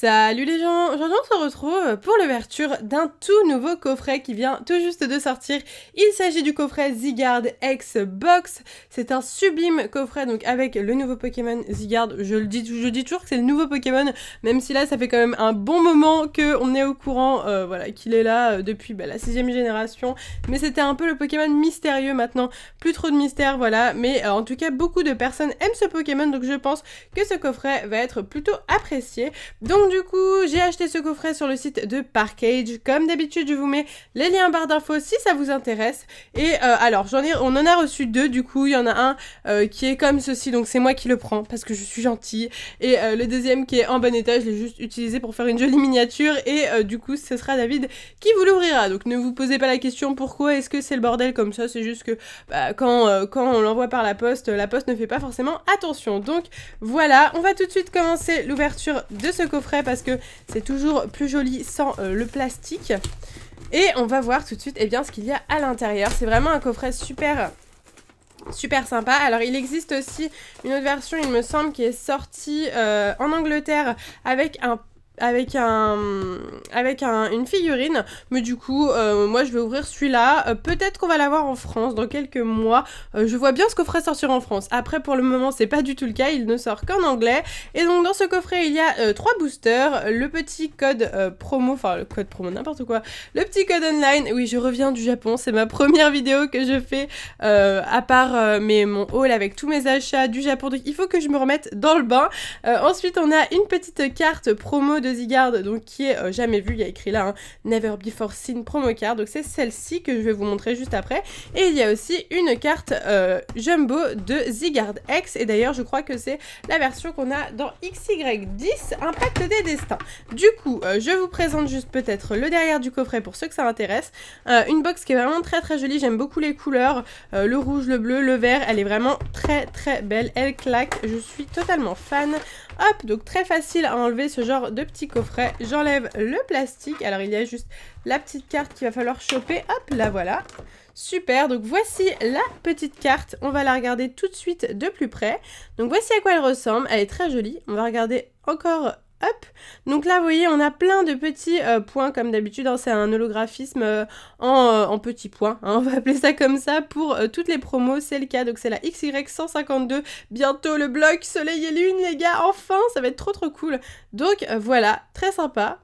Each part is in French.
Salut les gens, aujourd'hui on se retrouve pour l'ouverture d'un tout nouveau coffret qui vient tout juste de sortir. Il s'agit du coffret Zygarde X Box. C'est un sublime coffret donc avec le nouveau Pokémon Zygarde. Je dis toujours que c'est le nouveau Pokémon, même si là ça fait quand même un bon moment qu'on est au courant voilà, qu'il est là depuis la 6ème génération. Mais c'était un peu le Pokémon mystérieux maintenant, plus trop de mystère voilà. Mais en tout cas beaucoup de personnes aiment ce Pokémon donc je pense que ce coffret va être plutôt apprécié. Donc du coup, j'ai acheté ce coffret sur le site de Parkage. Comme d'habitude, je vous mets les liens en barre d'infos si ça vous intéresse. Et alors, on en a reçu deux du coup. Il y en a un qui est comme ceci, donc c'est moi qui le prends parce que je suis gentille. Et le deuxième qui est en bon état, je l'ai juste utilisé pour faire une jolie miniature. Et du coup, ce sera David qui vous l'ouvrira. Donc ne vous posez pas la question pourquoi est-ce que c'est le bordel comme ça. C'est juste que quand on l'envoie par la poste ne fait pas forcément attention. Donc voilà, on va tout de suite commencer l'ouverture de ce coffret parce que c'est toujours plus joli sans le plastique. Et on va voir tout de suite ce qu'il y a à l'intérieur. C'est vraiment un coffret super sympa. Alors il existe aussi une autre version, il me semble, qui est sortie en Angleterre avec une figurine, mais du coup moi je vais ouvrir celui-là, peut-être qu'on va l'avoir en France dans quelques mois, je vois bien ce coffret sortir en France. Après pour le moment c'est pas du tout le cas, il ne sort qu'en anglais. Et donc dans ce coffret il y a 3 boosters, le petit code promo, enfin le code promo n'importe quoi, le petit code online. Oui, je reviens du Japon, c'est ma première vidéo que je fais à part mon haul avec tous mes achats du Japon, donc il faut que je me remette dans le bain. Ensuite on a une petite carte promo de Zygarde, donc qui est jamais vue, il y a écrit là Never Before Seen promo card, donc c'est celle-ci que je vais vous montrer juste après. Et il y a aussi une carte jumbo de Zygarde X, et d'ailleurs je crois que c'est la version qu'on a dans XY10 Impact des Destins. Du coup je vous présente juste peut-être le derrière du coffret pour ceux que ça intéresse. Une box qui est vraiment très jolie, j'aime beaucoup les couleurs, le rouge, le bleu, le vert, elle est vraiment très belle, elle claque, je suis totalement fan. Hop, donc très facile à enlever ce genre de petit coffret. J'enlève le plastique. Alors il y a juste la petite carte qu'il va falloir choper. Hop, la voilà. Super, donc voici la petite carte. On va la regarder tout de suite de plus près. Donc voici à quoi elle ressemble. Elle est très jolie. On va regarder encore. Hop, donc là vous voyez on a plein de petits points comme d'habitude, hein, c'est un holographisme en petits points, hein, on va appeler ça comme ça pour toutes les promos, c'est le cas, donc c'est la XY152, bientôt le bloc soleil et lune les gars, enfin ça va être trop cool, donc voilà, très sympa.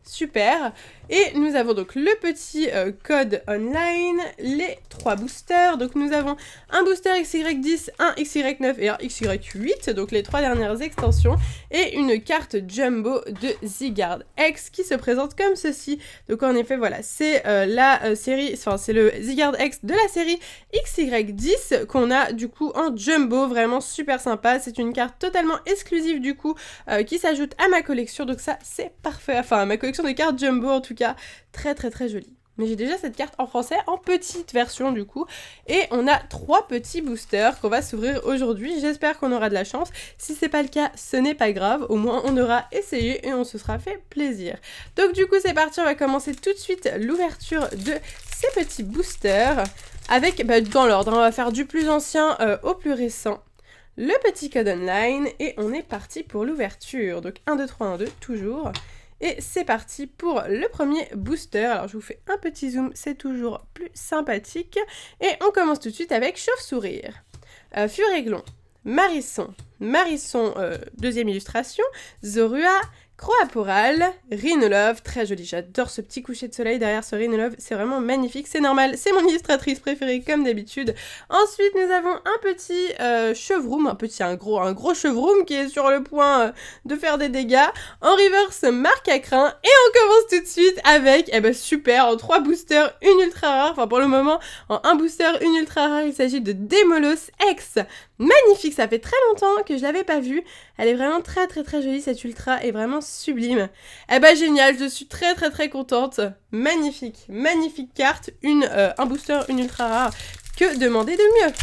Super. Et nous avons donc le petit code online, les 3 boosters. Donc nous avons un booster XY10, un XY9 et un XY8, donc les 3 dernières extensions. Et une carte jumbo de Zygarde X qui se présente comme ceci. Donc en effet voilà, c'est la série, enfin c'est le Zygarde X de la série XY10 qu'on a du coup en jumbo, vraiment super sympa. C'est une carte totalement exclusive du coup qui s'ajoute à ma collection, donc ça c'est parfait, enfin à ma collection de cartes jumbo en tout cas, très jolie. Mais j'ai déjà cette carte en français, en petite version du coup. Et on a 3 petits boosters qu'on va s'ouvrir aujourd'hui. J'espère qu'on aura de la chance. Si c'est pas le cas, ce n'est pas grave. Au moins on aura essayé et on se sera fait plaisir. Donc du coup c'est parti, on va commencer tout de suite l'ouverture de ces petits boosters. Avec, dans l'ordre, on va faire du plus ancien au plus récent. Le petit code online et on est parti pour l'ouverture. Donc 1, 2, 3, 1, 2, toujours. Et c'est parti pour le premier booster. Alors je vous fais un petit zoom, c'est toujours plus sympathique. Et on commence tout de suite avec Chauve-Sourire, Furéglon, Marisson, deuxième illustration, Zorua, Croaporal, Rhinolove, très joli, j'adore ce petit coucher de soleil derrière ce Rhinolove, c'est vraiment magnifique, c'est normal, c'est mon illustratrice préférée comme d'habitude. Ensuite nous avons un petit Chevroom, un gros Chevroom qui est sur le point de faire des dégâts. En reverse, Marc à crin, et on commence tout de suite avec, super, en 3 boosters, une ultra rare, enfin pour le moment, en 1 booster, une ultra rare, il s'agit de Demolos X. Magnifique, ça fait très longtemps que je l'avais pas vue. Elle est vraiment très jolie, cette ultra est vraiment sublime. Génial, je suis très contente. Magnifique carte, un booster, une ultra rare. Que demander de mieux?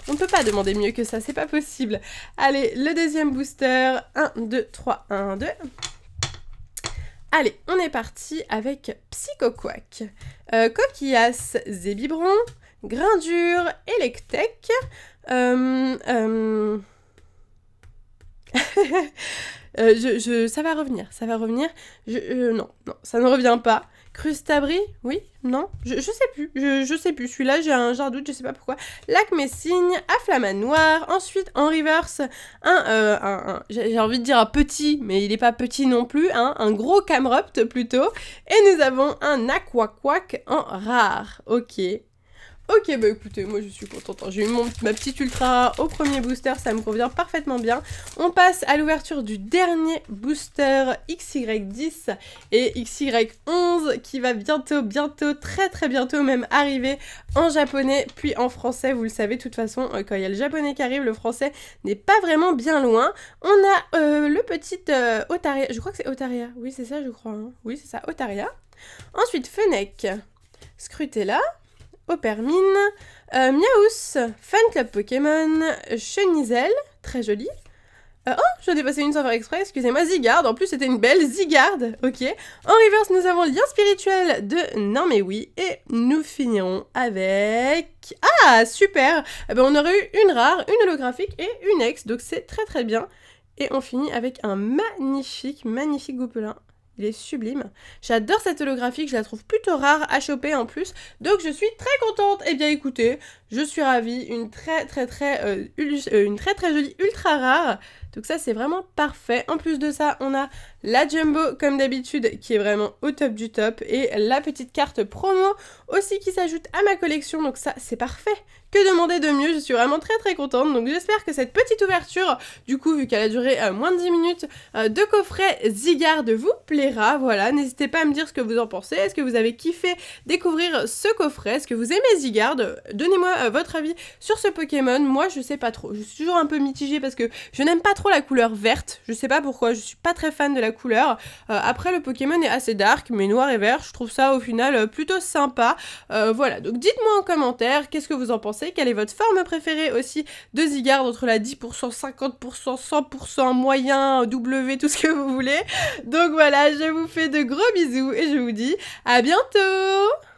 On ne peut pas demander mieux que ça, c'est pas possible. Allez, le deuxième booster, 1, 2, 3, 1, 2. Allez, on est parti avec Psychoquack, Coquillas, Zébibron, Grindure, Electek, Ça va revenir, ça va revenir. Non, non, ça ne revient pas. Crustabri, oui, non, je sais plus, je sais plus. Celui-là, j'ai un doute, je sais pas pourquoi. Lac Messigne, Afflamanoir. Ensuite, en reverse, j'ai envie de dire un petit, mais il est pas petit non plus, hein, un gros Camrupt plutôt. Et nous avons un Aquaquack en rare. Ok. Ok, bah écoutez, moi je suis contente. J'ai eu ma petite ultra au premier booster, ça me convient parfaitement bien. On passe à l'ouverture du dernier booster XY10 et XY11 qui va bientôt, très bientôt même arriver en japonais puis en français. Vous le savez, de toute façon, quand il y a le japonais qui arrive, le français n'est pas vraiment bien loin. On a le petit Otaria, je crois que c'est Otaria, oui c'est ça je crois, hein. Oui c'est ça, Otaria. Ensuite, Fennec, Scrutella, Opermine, Miaous, Fan Club Pokémon, Chenizel, très joli. Oh, j'en ai passé une sans faire exprès, excusez-moi, Zygarde, en plus c'était une belle Zygarde, ok. En reverse, nous avons Lien Spirituel de Non mais oui, et nous finirons avec... Ah, super. Eh ben, on aurait eu une rare, une holographique et une ex, donc c'est très bien. Et on finit avec un magnifique Gopelin. Il est sublime. J'adore cette holographique, je la trouve plutôt rare à choper en plus. Donc je suis très contente. Eh bien écoutez, je suis ravie. Une très jolie ultra rare. Donc ça c'est vraiment parfait. En plus de ça, on a la Jumbo comme d'habitude qui est vraiment au top du top. Et la petite carte promo aussi qui s'ajoute à ma collection. Donc ça c'est parfait. Que demander de mieux? Je suis vraiment très contente. Donc j'espère que cette petite ouverture, du coup vu qu'elle a duré moins de 10 minutes, de coffret Zygarde vous plaira. Voilà, n'hésitez pas à me dire ce que vous en pensez. Est-ce que vous avez kiffé découvrir ce coffret? Est-ce que vous aimez Zygarde? Donnez-moi votre avis sur ce Pokémon. Moi je sais pas trop. Je suis toujours un peu mitigée parce que je n'aime pas trop la couleur verte. Je sais pas pourquoi, je suis pas très fan de la couleur. Après le Pokémon est assez dark, mais noir et vert, je trouve ça au final plutôt sympa. Voilà, donc dites-moi en commentaire qu'est-ce que vous en pensez. Quelle est votre forme préférée aussi de Zygarde entre la 10%, 50%, 100%, moyen, W, tout ce que vous voulez. Donc voilà, je vous fais de gros bisous et je vous dis à bientôt!